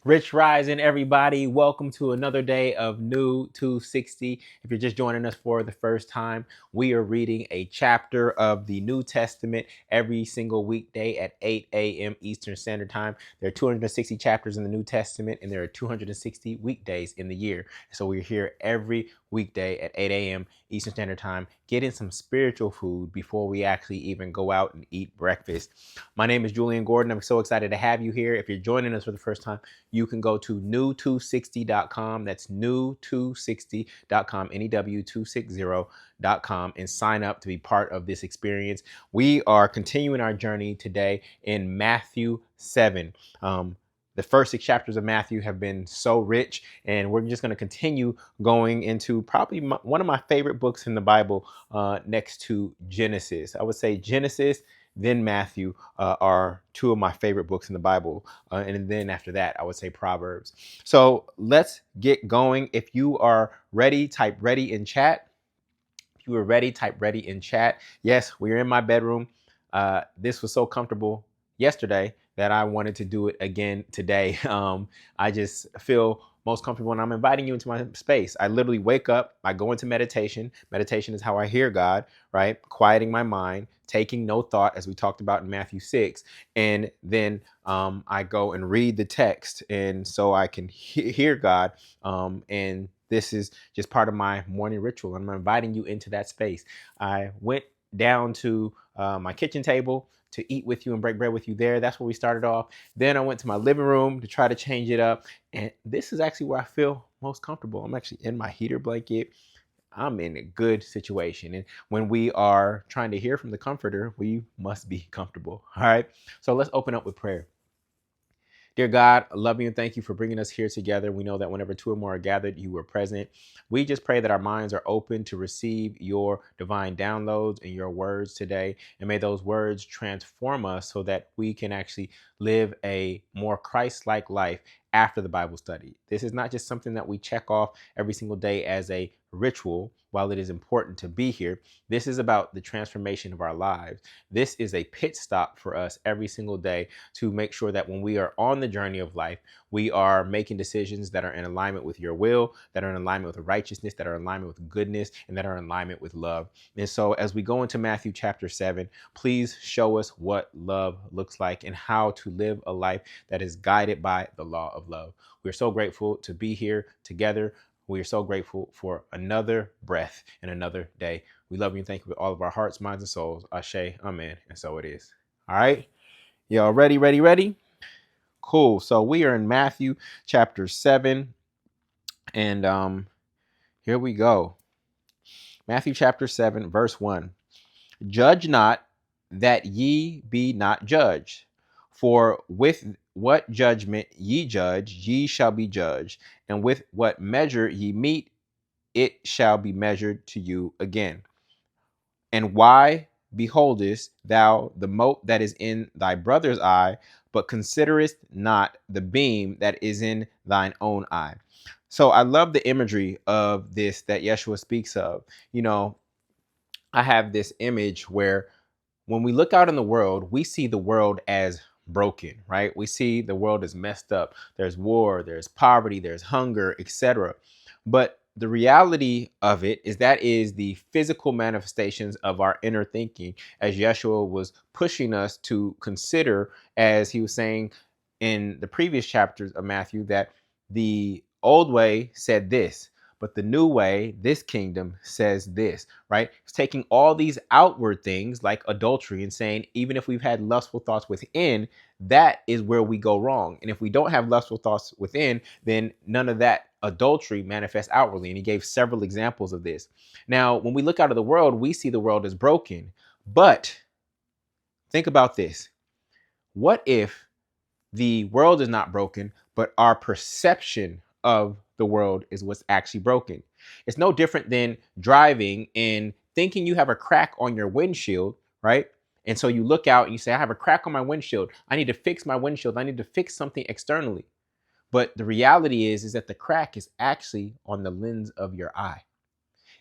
Rich Rising, everybody. Welcome to another day of New260. If you're just joining us for the first time, we are reading a chapter of the New Testament every single weekday at 8 a.m. Eastern Standard Time. There are 260 chapters in the New Testament, and there are 260 weekdays in the year. So we're here every weekday at 8 a.m. Eastern Standard Time, getting some spiritual food before we actually even go out and eat breakfast. My name is Julian Gordon. I'm so excited to have you here. If you're joining us for the first time, you can go to new260.com. That's new260.com, NEW260.com, and sign up to be part of this experience. We are continuing our journey today in Matthew 7. The first 6 chapters of Matthew have been so rich, and we're just going to continue going into probably one of my favorite books in the Bible, next to Genesis. I would say Genesis, then Matthew are two of my favorite books in the Bible. And then after that, I would say Proverbs. So let's get going. If you are ready, type ready in chat. If you are ready, type ready in chat. Yes, we're in my bedroom. This was so comfortable yesterday that I wanted to do it again today. I just feel most comfortable when I'm inviting you into my space. I literally wake up, I go into meditation. Meditation is how I hear God, right? Quieting my mind, taking no thought, as we talked about in Matthew 6. And then I go and read the text. And so I can hear God. And this is just part of my morning ritual. I'm inviting you into that space. I went down to my kitchen table to eat with you and break bread with you there. That's where we started off. Then I went to my living room to try to change it up. And this is actually where I feel most comfortable. I'm actually in my heater blanket. I'm in a good situation. And when we are trying to hear from the comforter, we must be comfortable. All right. So let's open up with prayer. Dear God, I love you and thank you for bringing us here together. We know that whenever two or more are gathered, you are present. We just pray that our minds are open to receive your divine downloads and your words today. And may those words transform us so that we can actually live a more Christ-like life after the Bible study. This is not just something that we check off every single day as a ritual. While it is important to be here, this is about the transformation of our lives. This is a pit stop for us every single day to make sure that when we are on the journey of life, we are making decisions that are in alignment with your will, that are in alignment with righteousness, that are in alignment with goodness, and that are in alignment with love. And so as we go into Matthew chapter 7, please show us what love looks like and how to live a life that is guided by the law of love. We're so grateful to be here together. We are so grateful for another breath and another day. We love you and thank you with all of our hearts, minds, and souls. Ashe, amen. And so it is. All right. Y'all ready, ready, ready? Cool. So we are in Matthew chapter 7. And here we go. Matthew chapter 7, verse 1. Judge not that ye be not judged. For with what judgment ye judge, ye shall be judged. And with what measure ye mete, it shall be measured to you again. And why beholdest thou the mote that is in thy brother's eye, but considerest not the beam that is in thine own eye? So I love the imagery of this that Yeshua speaks of. You know, I have this image where when we look out in the world, we see the world as broken, right? We see the world as messed up. There's war, there's poverty, there's hunger, etc. But the reality of it is that is the physical manifestations of our inner thinking, as Yeshua was pushing us to consider, as he was saying in the previous chapters of Matthew, that the old way said this, but the new way, this kingdom, says this, right? It's taking all these outward things like adultery and saying, even if we've had lustful thoughts within, that is where we go wrong. And if we don't have lustful thoughts within, then none of that adultery manifests outwardly. And he gave several examples of this. Now, when we look out of the world, we see the world as broken. But think about this. What if the world is not broken, but our perception of the world is what's actually broken? It's no different than driving and thinking you have a crack on your windshield, right? And so you look out and you say, I have a crack on my windshield. I need to fix my windshield. I need to fix something externally. But the reality is that the crack is actually on the lens of your eye.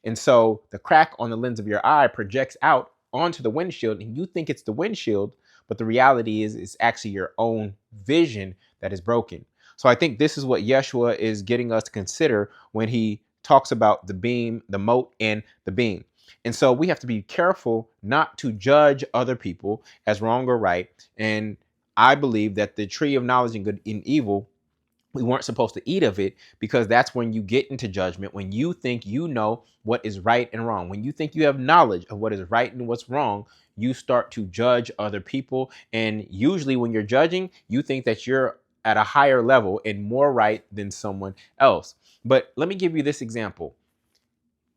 And so the crack on the lens of your eye projects out onto the windshield, and you think it's the windshield, but the reality is it's actually your own vision that is broken. So I think this is what Yeshua is getting us to consider when he talks about the beam, the mote, and the beam. And so we have to be careful not to judge other people as wrong or right. And I believe that the tree of knowledge and good and evil, we weren't supposed to eat of it, because that's when you get into judgment, when you think you know what is right and wrong, when you think you have knowledge of what is right and what's wrong, you start to judge other people. And usually when you're judging, you think that you're at a higher level and more right than someone else. But let me give you this example.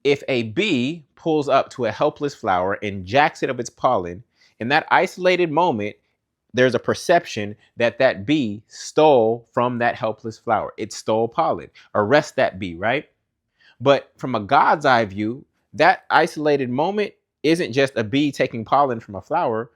If a bee pulls up to a helpless flower and jacks it of its pollen, in that isolated moment, there's a perception that that bee stole from that helpless flower. It stole pollen. Arrest that bee, right? But from a God's eye view, that isolated moment isn't just a bee taking pollen from a flower.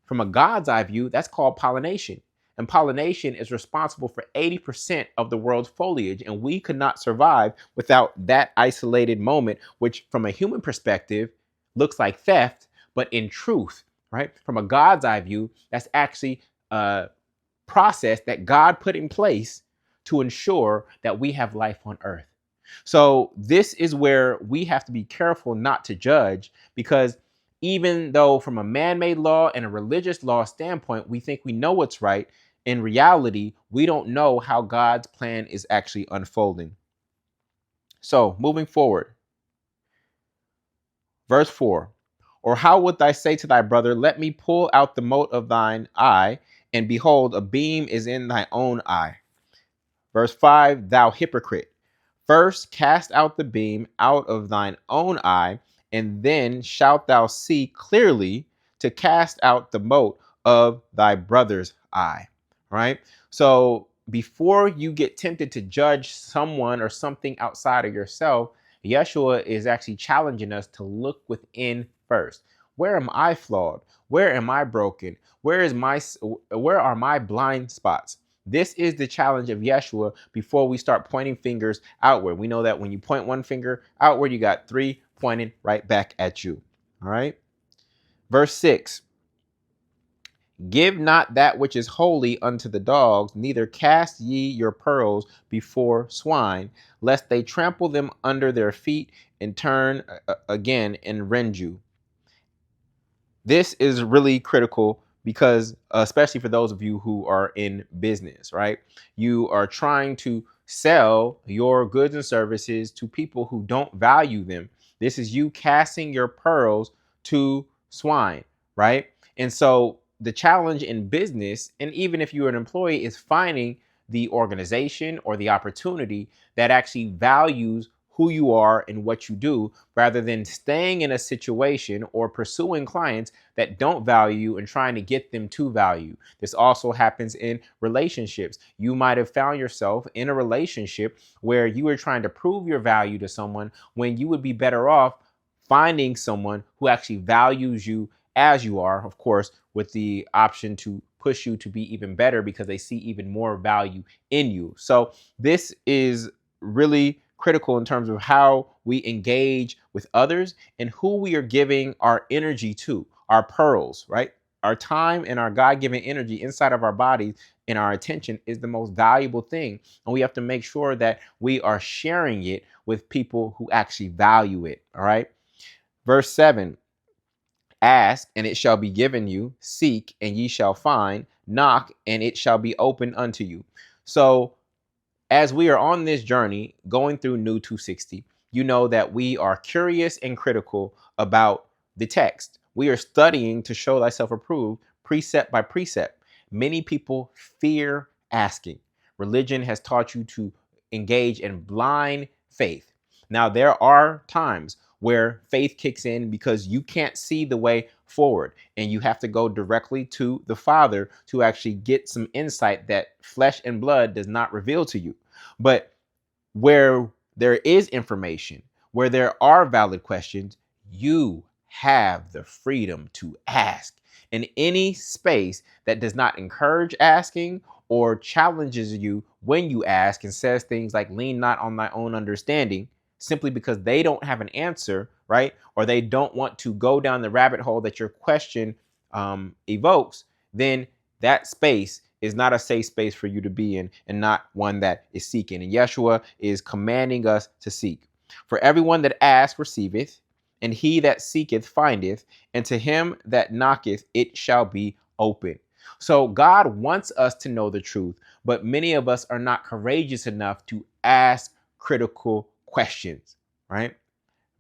From a God's eye view, that's called pollination. And pollination is responsible for 80% of the world's foliage. And we could not survive without that isolated moment, which from a human perspective looks like theft, but in truth, right? From a God's eye view, that's actually a process that God put in place to ensure that we have life on earth. So this is where we have to be careful not to judge, because even though from a man-made law and a religious law standpoint, we think we know what's right, in reality, we don't know how God's plan is actually unfolding. So moving forward, verse 4, or how wilt thou say to thy brother, let me pull out the mote of thine eye, and behold, a beam is in thy own eye? Verse 5, thou hypocrite, first cast out the beam out of thine own eye, and then shalt thou see clearly to cast out the mote of thy brother's eye. Right? So before you get tempted to judge someone or something outside of yourself, Yeshua is actually challenging us to look within first. Where am I flawed? Where am I broken? Where are my blind spots? This is the challenge of Yeshua before we start pointing fingers outward. We know that when you point one finger outward, you got three pointing right back at you. All right. Verse 6. Give not that which is holy unto the dogs, neither cast ye your pearls before swine, lest they trample them under their feet and turn again and rend you. This is really critical because, especially for those of you who are in business, right? You are trying to sell your goods and services to people who don't value them. This is you casting your pearls to swine, right? And so the challenge in business, and even if you're an employee, is finding the organization or the opportunity that actually values who you are and what you do, rather than staying in a situation or pursuing clients that don't value you and trying to get them to value. This also happens in relationships. You might have found yourself in a relationship where you were trying to prove your value to someone when you would be better off finding someone who actually values you as you are, of course, with the option to push you to be even better because they see even more value in you. So this is really critical in terms of how we engage with others and who we are giving our energy to, our pearls, right? Our time and our God-given energy inside of our bodies and our attention is the most valuable thing. And we have to make sure that we are sharing it with people who actually value it. All right. Verse 7, ask and it shall be given you, seek and ye shall find, knock and it shall be opened unto you. So as we are on this journey going through NEW260, you know that we are curious and critical about the text. We are studying to show thyself approved, precept by precept. Many people fear asking. Religion has taught you to engage in blind faith. Now, there are times where faith kicks in because you can't see the way forward and you have to go directly to the Father to actually get some insight that flesh and blood does not reveal to you. But where there is information, where there are valid questions, you have the freedom to ask. In any space that does not encourage asking or challenges you when you ask and says things like lean not on thy own understanding, simply because they don't have an answer, right? Or they don't want to go down the rabbit hole that your question evokes, then that space is not a safe space for you to be in, and not one that is seeking. And Yeshua is commanding us to seek. For everyone that asks receiveth, and he that seeketh findeth, and to him that knocketh it shall be open. So God wants us to know the truth, but many of us are not courageous enough to ask critical questions, right?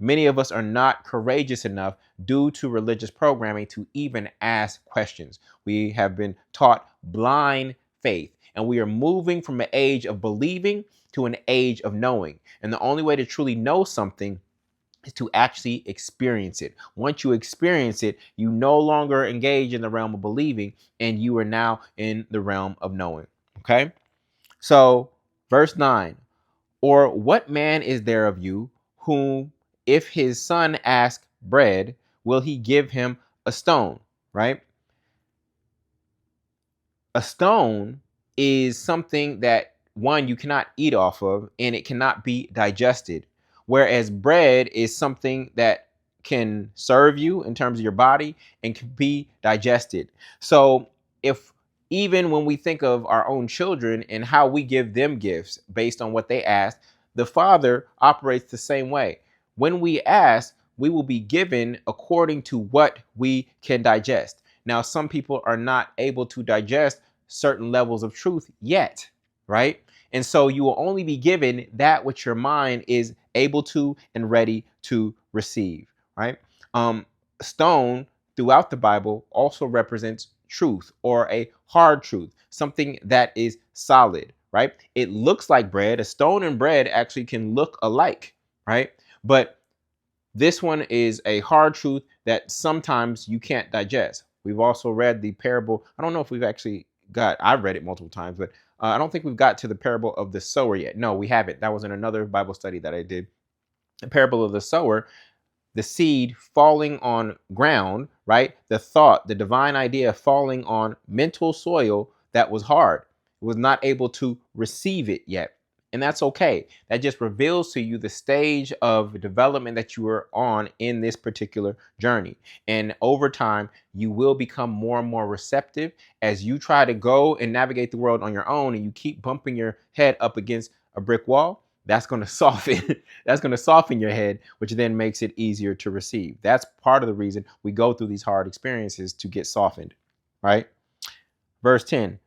Many of us are not courageous enough due to religious programming to even ask questions. We have been taught blind faith, and we are moving from an age of believing to an age of knowing. And the only way to truly know something is to actually experience it. Once you experience it, you no longer engage in the realm of believing, and you are now in the realm of knowing. Okay? So, verse 9. Or what man is there of you whom, if his son ask bread, will he give him a stone? Right? A stone is something that, one, you cannot eat off of, and it cannot be digested. Whereas bread is something that can serve you in terms of your body and can be digested. So if, even when we think of our own children and how we give them gifts based on what they ask, the Father operates the same way. When we ask, we will be given according to what we can digest. Now, some people are not able to digest certain levels of truth yet, right? And so you will only be given that which your mind is able to and ready to receive, right? Stone throughout the Bible also represents truth, or a hard truth, something that is solid, right? It looks like bread. A stone and bread actually can look alike, right? But this one is a hard truth that sometimes you can't digest. We've also read the parable. I don't know if we've actually I've read it multiple times, but I don't think we've got to the parable of the sower yet. No, we haven't. That was in another Bible study that I did. The parable of the sower, the seed falling on ground, right? The thought, the divine idea falling on mental soil that was hard. It was not able to receive it yet. And that's okay. That just reveals to you the stage of development that you are on in this particular journey. And over time, you will become more and more receptive as you try to go and navigate the world on your own, and you keep bumping your head up against a brick wall. That's going to soften. That's going to soften your head, which then makes it easier to receive. That's part of the reason we go through these hard experiences, to get softened, right? Verse 10.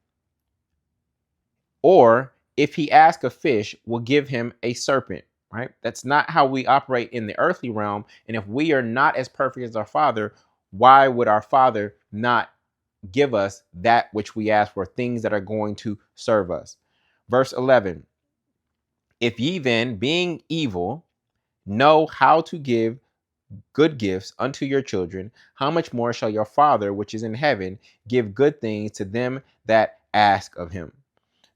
Or if he ask a fish, will give him a serpent, right? That's not how we operate in the earthly realm. And if we are not as perfect as our Father, why would our Father not give us that which we ask for, things that are going to serve us? Verse 11. If ye then, being evil, know how to give good gifts unto your children, how much more shall your Father which is in heaven give good things to them that ask of him?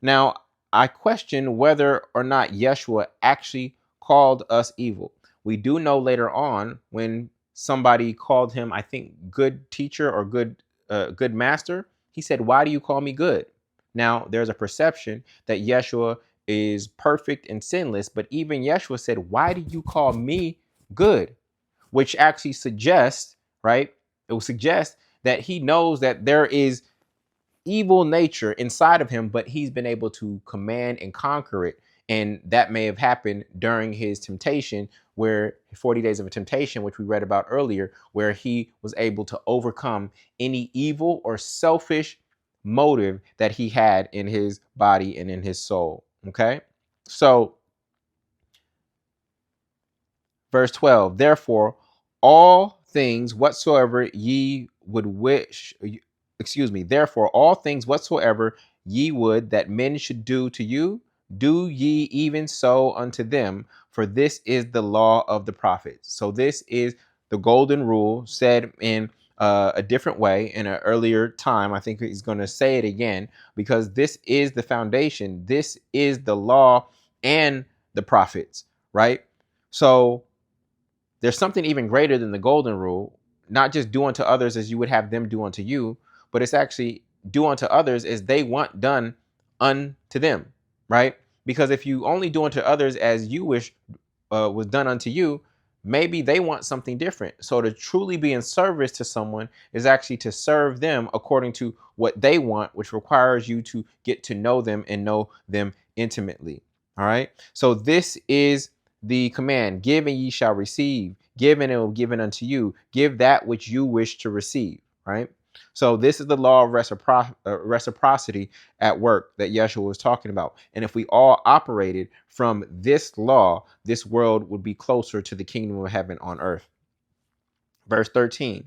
Now, I question whether or not Yeshua actually called us evil. We do know later on, when somebody called him, I think, good teacher or good master, he said, "Why do you call me good?" Now, there's a perception that Yeshua is perfect and sinless, but even Yeshua said, "Why do you call me good?" Which actually suggests, right? It will suggest that he knows that there is evil nature inside of him, but he's been able to command and conquer it. And that may have happened during his temptation, where 40 days of a temptation, which we read about earlier, where he was able to overcome any evil or selfish motive that he had in his body and in his soul. Okay. So verse 12, therefore, all things whatsoever ye would wish, therefore, all things whatsoever ye would that men should do to you, do ye even so unto them, for this is the law of the prophets. So this is the golden rule, said in a different way in an earlier time. I think he's going to say it again, because this is the foundation. This is the law and the prophets, right? So there's something even greater than the golden rule, not just do unto others as you would have them do unto you, but it's actually do unto others as they want done unto them, right? Because if you only do unto others as you wish was done unto you, maybe they want something different. So to truly be in service to someone is actually to serve them according to what they want, which requires you to get to know them and know them intimately. All right. So this is the command: give and ye shall receive, give and it will be given unto you, give that which you wish to receive. Right. So this is the law of reciprocity at work that Yeshua was talking about. And if we all operated from this law, this world would be closer to the kingdom of heaven on earth. Verse 13,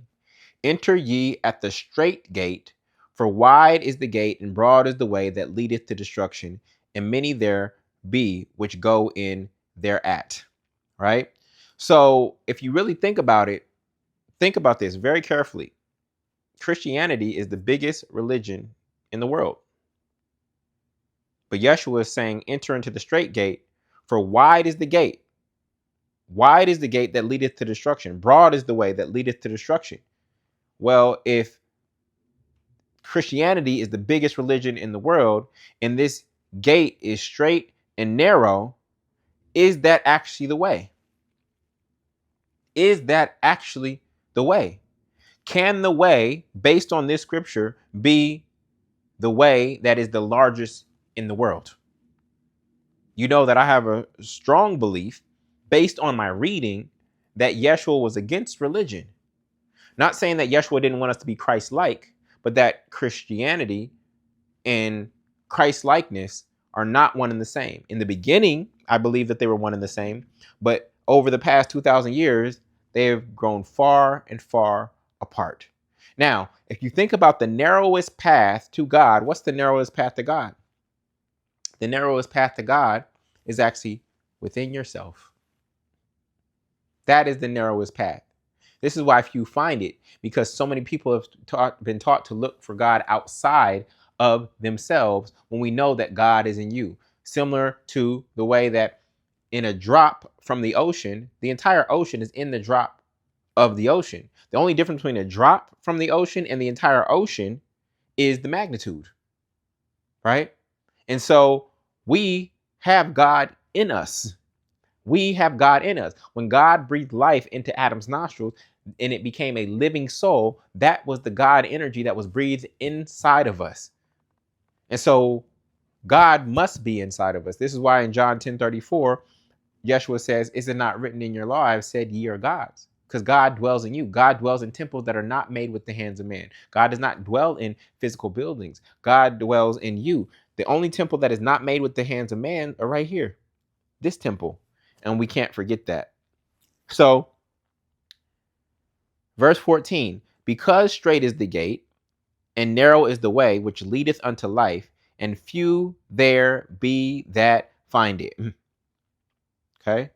enter ye at the strait gate, for wide is the gate and broad is the way that leadeth to destruction, and many there be which go in thereat. Right? So if you really think about it, think about this very carefully. Christianity is the biggest religion in the world. But Yeshua is saying, enter into the strait gate, for wide is the gate. Wide is the gate that leadeth to destruction. Broad is the way that leadeth to destruction. Well, if Christianity is the biggest religion in the world, and this gate is straight and narrow, is that actually the way? Is that actually the way? Can the way, based on this scripture, be the way that is the largest in the world? You know that I have a strong belief based on my reading that Yeshua was against religion. Not saying that Yeshua didn't want us to be Christ-like, but that Christianity and Christ-likeness are not one and the same. In the beginning, I believe that they were one and the same, but over the past 2,000 years, they have grown far and far apart. Now, if you think about the narrowest path to God, what's the narrowest path to God? The narrowest path to God is actually within yourself. That is the narrowest path. This is why few find it, because so many people have been taught to look for God outside of themselves when we know that God is in you. Similar to the way that in a drop from the ocean, the entire ocean is in the drop of the ocean. The only difference between a drop from the ocean and the entire ocean is the magnitude, right? And so we have God in us. We have God in us. When God breathed life into Adam's nostrils and it became a living soul, that was the God energy that was breathed inside of us. And so God must be inside of us. This is why in John 10:34, Yeshua says, is it not written in your law, I've said ye are gods? Because God dwells in you. God dwells in temples that are not made with the hands of man. God does not dwell in physical buildings. God dwells in you. The only temple that is not made with the hands of man are right here, this temple. And we can't forget that. So, verse 14, because strait is the gate and narrow is the way which leadeth unto life, and few there be that find it. Okay.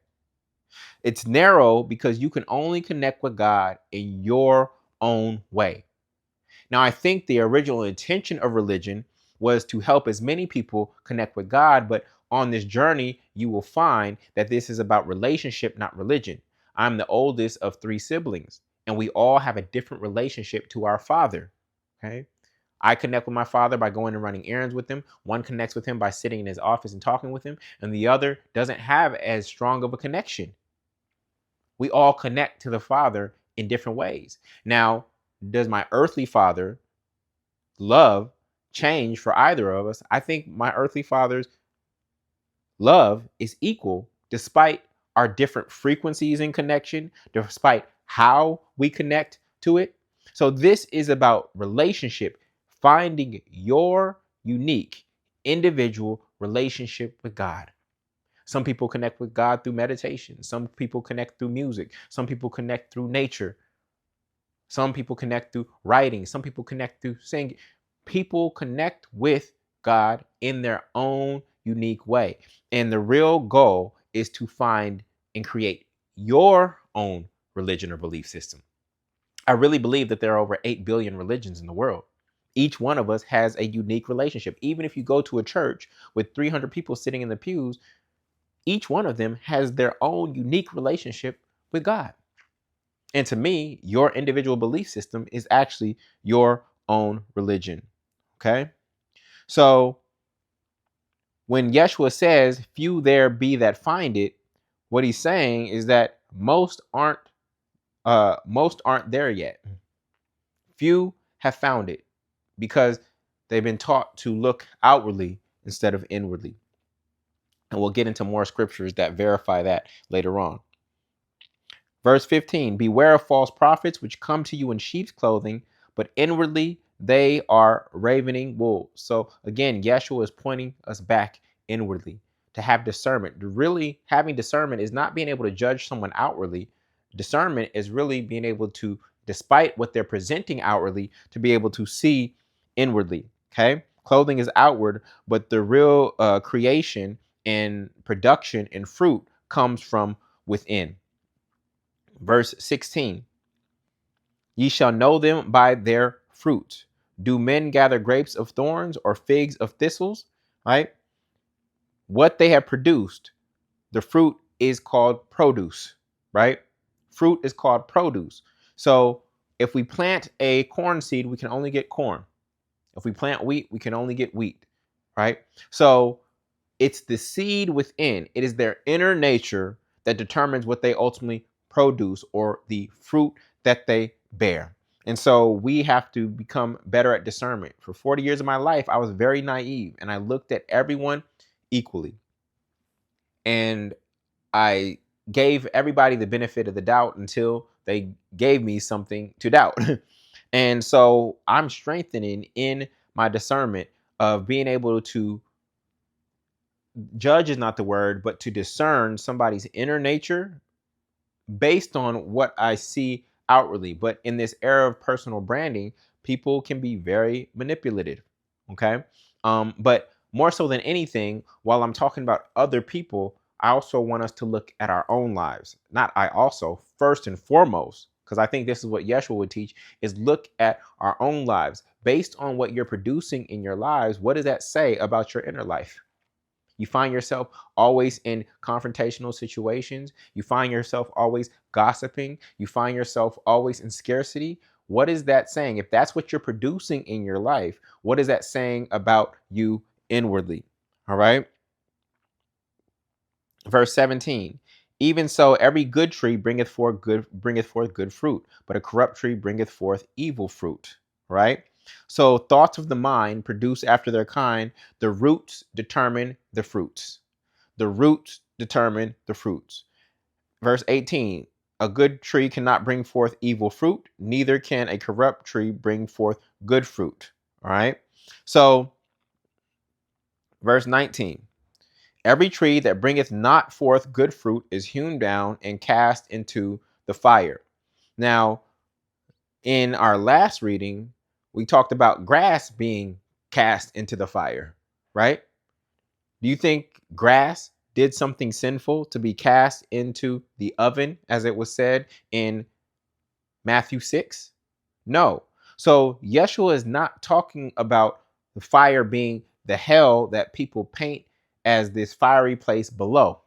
It's narrow because you can only connect with God in your own way. Now, I think the original intention of religion was to help as many people connect with God, but on this journey, you will find that this is about relationship, not religion. I'm the oldest of 3 siblings, and we all have a different relationship to our father. Okay. I connect with my father by going and running errands with him. One connects with him by sitting in his office and talking with him, and the other doesn't have as strong of a connection. We all connect to the Father in different ways. Now, does my earthly father love change for either of us? I think my earthly father's love is equal despite our different frequencies in connection, despite how we connect to it. So this is about relationship, finding your unique individual relationship with God. Some people connect with God through meditation. Some people connect through music. Some people connect through nature. Some people connect through writing. Some people connect through singing. People connect with God in their own unique way. And the real goal is to find and create your own religion or belief system. I really believe that there are over 8 billion religions in the world. Each one of us has a unique relationship. Even if you go to a church with 300 people sitting in the pews, each one of them has their own unique relationship with God. And to me, your individual belief system is actually your own religion. Okay? So when Yeshua says, few there be that find it, what he's saying is that most aren't there yet. Few have found it because they've been taught to look outwardly instead of inwardly. And we'll get into more scriptures that verify that later on. Verse 15, beware of false prophets which come to you in sheep's clothing, but inwardly they are ravening wolves. So again, Yeshua is pointing us back inwardly to have discernment. Really having discernment is not being able to judge someone outwardly. Discernment is really being able to, despite what they're presenting outwardly, to be able to see inwardly. Okay. Clothing is outward, but the real creation and production and fruit comes from within. Verse 16, ye shall know them by their fruit. Do men gather grapes of thorns or figs of thistles? Right? What they have produced, the fruit is called produce, right? Fruit is called produce. So if we plant a corn seed, we can only get corn. If we plant wheat, we can only get wheat, right? So it's the seed within, it is their inner nature that determines what they ultimately produce or the fruit that they bear. And so we have to become better at discernment. For 40 years of my life, I was very naive and I looked at everyone equally. And I gave everybody the benefit of the doubt until they gave me something to doubt. And so I'm strengthening in my discernment of being able to judge is not the word, but to discern somebody's inner nature based on what I see outwardly. But in this era of personal branding, people can be very manipulative. Okay. But more so than anything, while I'm talking about other people, I also want us to look at our own lives. Not I also, first and foremost, because I think this is what Yeshua would teach, is look at our own lives. Based on what you're producing in your lives, what does that say about your inner life? You find yourself always in confrontational situations. You find yourself always gossiping. You find yourself always in scarcity. What is that saying? If that's what you're producing in your life, what is that saying about you inwardly? All right. Verse 17. Even so, every good tree bringeth forth good fruit, but a corrupt tree bringeth forth evil fruit. Right? So thoughts of the mind produce after their kind. The roots determine the fruits. The roots determine the fruits. Verse 18. A good tree cannot bring forth evil fruit, neither can a corrupt tree bring forth good fruit. All right. So verse 19. Every tree that bringeth not forth good fruit is hewn down and cast into the fire. Now, in our last reading, we talked about grass being cast into the fire, right? Do you think grass did something sinful to be cast into the oven, as it was said in Matthew 6? No. So Yeshua is not talking about the fire being the hell that people paint as this fiery place below.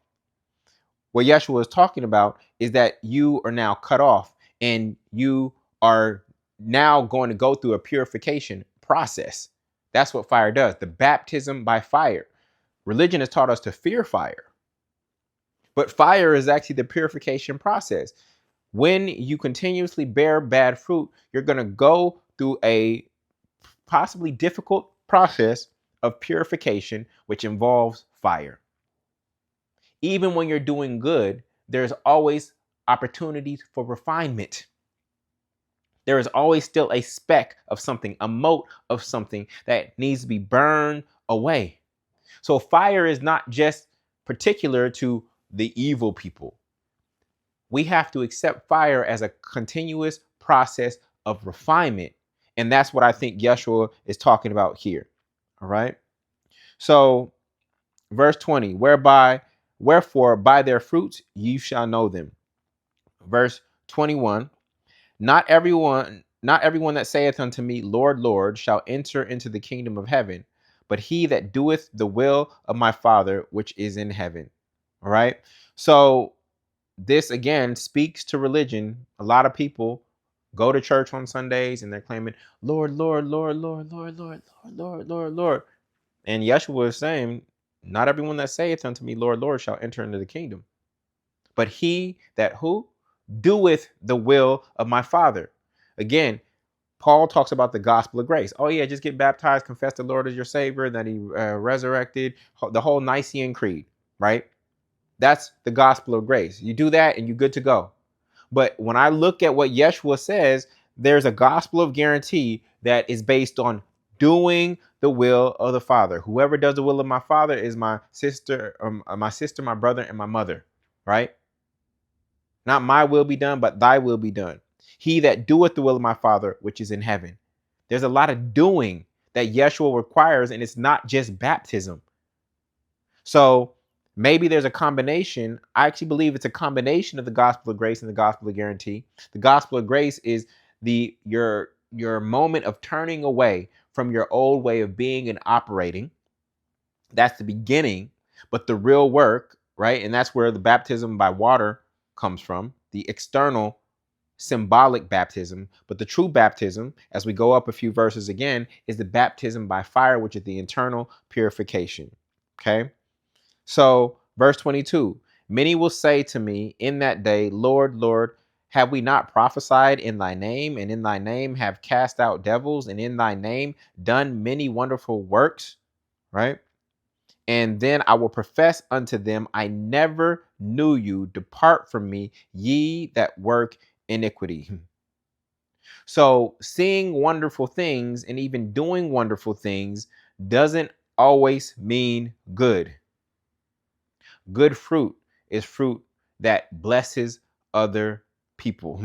What Yeshua is talking about is that you are now cut off and you are now going to go through a purification process. That's what fire does. The baptism by fire. Religion has taught us to fear fire, but fire is actually the purification process. When you continuously bear bad fruit, you're going to go through a possibly difficult process of purification, which involves fire. Even when you're doing good, there's always opportunities for refinement. There is always still a speck of something, a mote of something that needs to be burned away. So fire is not just particular to the evil people. We have to accept fire as a continuous process of refinement. And that's what I think Yeshua is talking about here. All right. So verse 20, wherefore by their fruits you shall know them. Verse 21, not everyone that saith unto me, Lord, Lord, shall enter into the kingdom of heaven, but he that doeth the will of my Father which is in heaven. All right. So this again speaks to religion. A lot of people go to church on Sundays and they're claiming, Lord, Lord, Lord, Lord, Lord, Lord, Lord, Lord, Lord, Lord. And Yeshua is saying, not everyone that saith unto me, Lord, Lord, shall enter into the kingdom, but he that who doeth the will of my Father. Again, Paul talks about the gospel of grace. Oh yeah, just get baptized, confess the Lord as your Savior, that He resurrected, the whole Nicene Creed, right? That's the gospel of grace. You do that and you're good to go. But when I look at what Yeshua says, there's a gospel of guarantee that is based on doing the will of the Father. Whoever does the will of my Father is my sister, my brother, and my mother, right? Not my will be done, but thy will be done. He that doeth the will of my Father, which is in heaven. There's a lot of doing that Yeshua requires, and it's not just baptism. So maybe there's a combination. I actually believe it's a combination of the gospel of grace and the gospel of guarantee. The gospel of grace is your moment of turning away from your old way of being and operating. That's the beginning, but the real work, right? And that's where the baptism by water comes from, the external symbolic baptism. But the true baptism, as we go up a few verses again, is the baptism by fire, which is the internal purification. Okay. So, verse 22, many will say to me in that day, Lord, Lord, have we not prophesied in thy name, and in thy name have cast out devils, and in thy name done many wonderful works? Right. And then I will profess unto them, I never knew you. Depart from me, ye that work iniquity. So, seeing wonderful things and even doing wonderful things doesn't always mean good. Good fruit is fruit that blesses other people.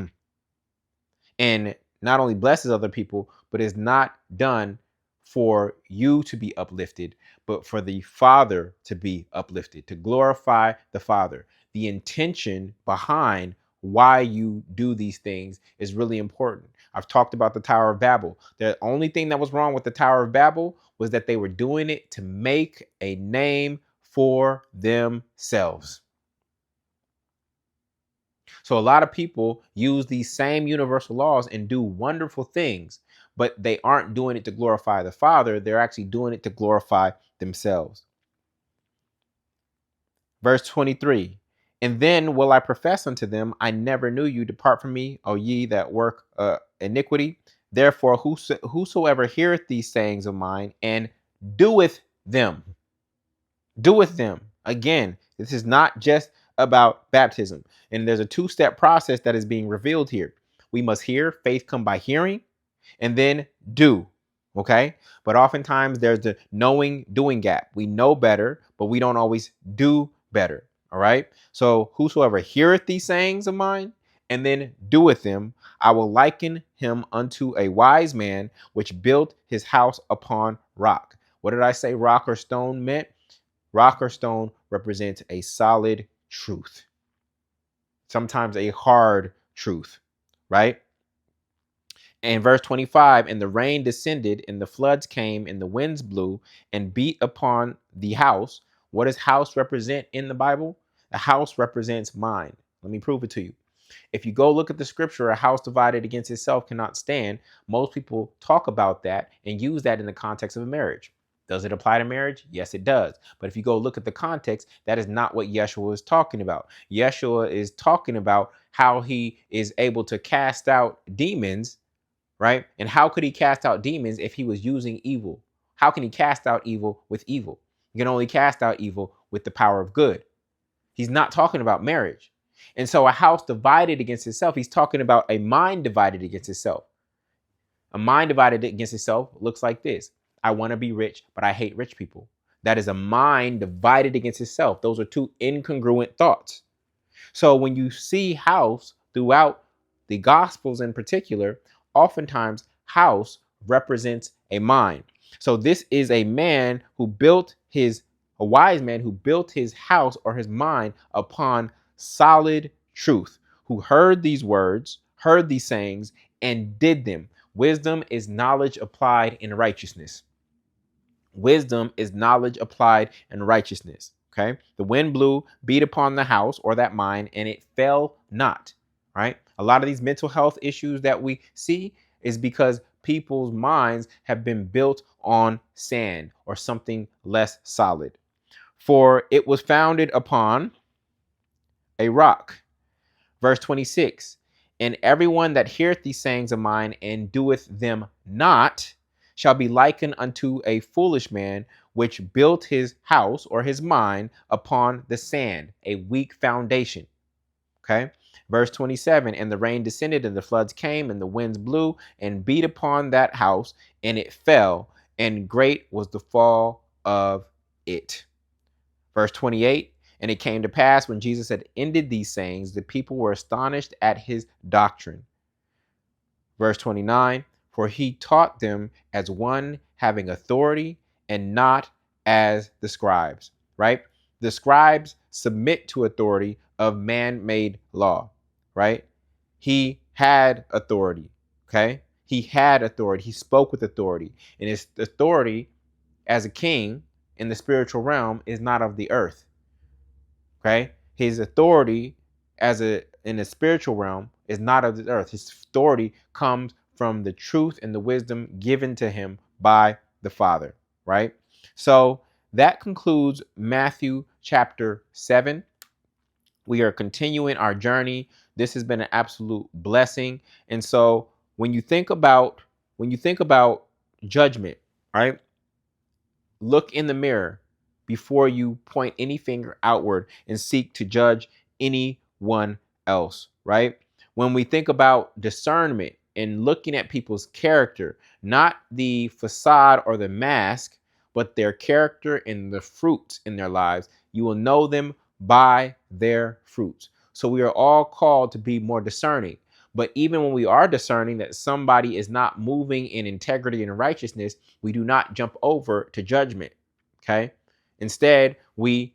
And not only blesses other people, but is not done for you to be uplifted, but for the Father to be uplifted, to glorify the Father. The intention behind why you do these things is really important. I've talked about the Tower of Babel. The only thing that was wrong with the Tower of Babel was that they were doing it to make a name for themselves. So a lot of people use these same universal laws and do wonderful things, but they aren't doing it to glorify the Father. They're actually doing it to glorify themselves. Verse 23, and then will I profess unto them, I never knew you. Depart from me, O ye that work iniquity. Therefore, whosoever heareth these sayings of mine and doeth them, doeth them. Again, this is not just about baptism. And there's a two-step process that is being revealed here. We must hear, faith come by hearing, and then do. Okay. But oftentimes there's the knowing doing gap. We know better, but we don't always do better. All right. So whosoever heareth these sayings of mine and then doeth them, I will liken him unto a wise man which built his house upon rock. What did I say rock or stone meant? Rock or stone represents a solid truth, sometimes a hard truth, right? And verse 25, and the rain descended, and the floods came, and the winds blew and beat upon the house. What does house represent in the Bible? A house represents mind. Let me prove it to you. If you go look at the scripture, a house divided against itself cannot stand. Most people talk about that and use that in the context of a marriage. Does it apply to marriage? Yes, it does. But if you go look at the context, that is not what Yeshua is talking about. Yeshua is talking about how he is able to cast out demons, right? And how could he cast out demons if he was using evil? How can he cast out evil with evil? You can only cast out evil with the power of good. He's not talking about marriage. And so a house divided against itself, he's talking about a mind divided against itself. A mind divided against itself looks like this. I want to be rich, but I hate rich people. That is a mind divided against itself. Those are two incongruent thoughts. So when you see house throughout the Gospels in particular, oftentimes house represents a mind. So this is a man who built a wise man who built his house or his mind upon solid truth, who heard these words, heard these sayings, and did them. Wisdom is knowledge applied in righteousness. Wisdom is knowledge applied in righteousness. Okay. The wind blew, beat upon the house or that mind, and it fell not. Right. A lot of these mental health issues that we see is because people's minds have been built on sand or something less solid. For it was founded upon a rock. Verse 26, and everyone that heareth these sayings of mine and doeth them not shall be likened unto a foolish man which built his house or his mind upon the sand, a weak foundation. Okay. Verse 27, and the rain descended and the floods came and the winds blew and beat upon that house and it fell, and great was the fall of it. Verse 28, and it came to pass when Jesus had ended these sayings, the people were astonished at his doctrine. Verse 29, for he taught them as one having authority and not as the scribes, right? The scribes submit to authority of man-made law, right? He had authority, okay? He had authority. He spoke with authority. And his authority as a king in the spiritual realm is not of the earth. Okay, his authority in the spiritual realm is not of the earth. His authority comes from the truth and the wisdom given to him by the Father. Right. So that concludes Matthew chapter 7. We are continuing our journey. This has been an absolute blessing. And so when you think about judgment, right? Look in the mirror before you point any finger outward and seek to judge anyone else, right? When we think about discernment and looking at people's character, not the facade or the mask, but their character and the fruits in their lives, you will know them by their fruits. So we are all called to be more discerning. But even when we are discerning that somebody is not moving in integrity and righteousness, we do not jump over to judgment. Okay. Instead, we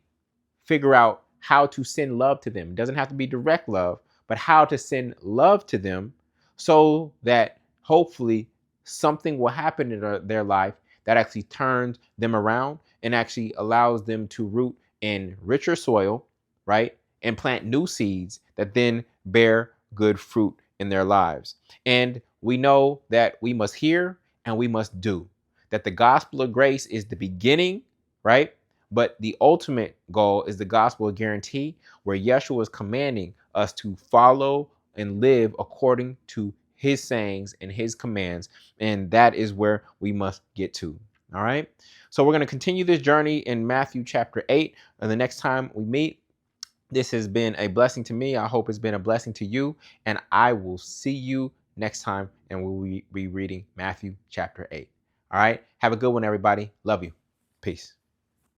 figure out how to send love to them. It doesn't have to be direct love, but how to send love to them so that hopefully something will happen in their life that actually turns them around and actually allows them to root in richer soil, right? And plant new seeds that then bear good fruit in their lives. And we know that we must hear and we must do. That the gospel of grace is the beginning, right? But the ultimate goal is the gospel of guarantee, where Yeshua is commanding us to follow and live according to his sayings and his commands. And that is where we must get to. All right. So we're going to continue this journey in Matthew chapter 8. And the next time we meet, this has been a blessing to me. I hope it's been a blessing to you. And I will see you next time. And we'll be reading Matthew chapter 8. All right. Have a good one, everybody. Love you. Peace.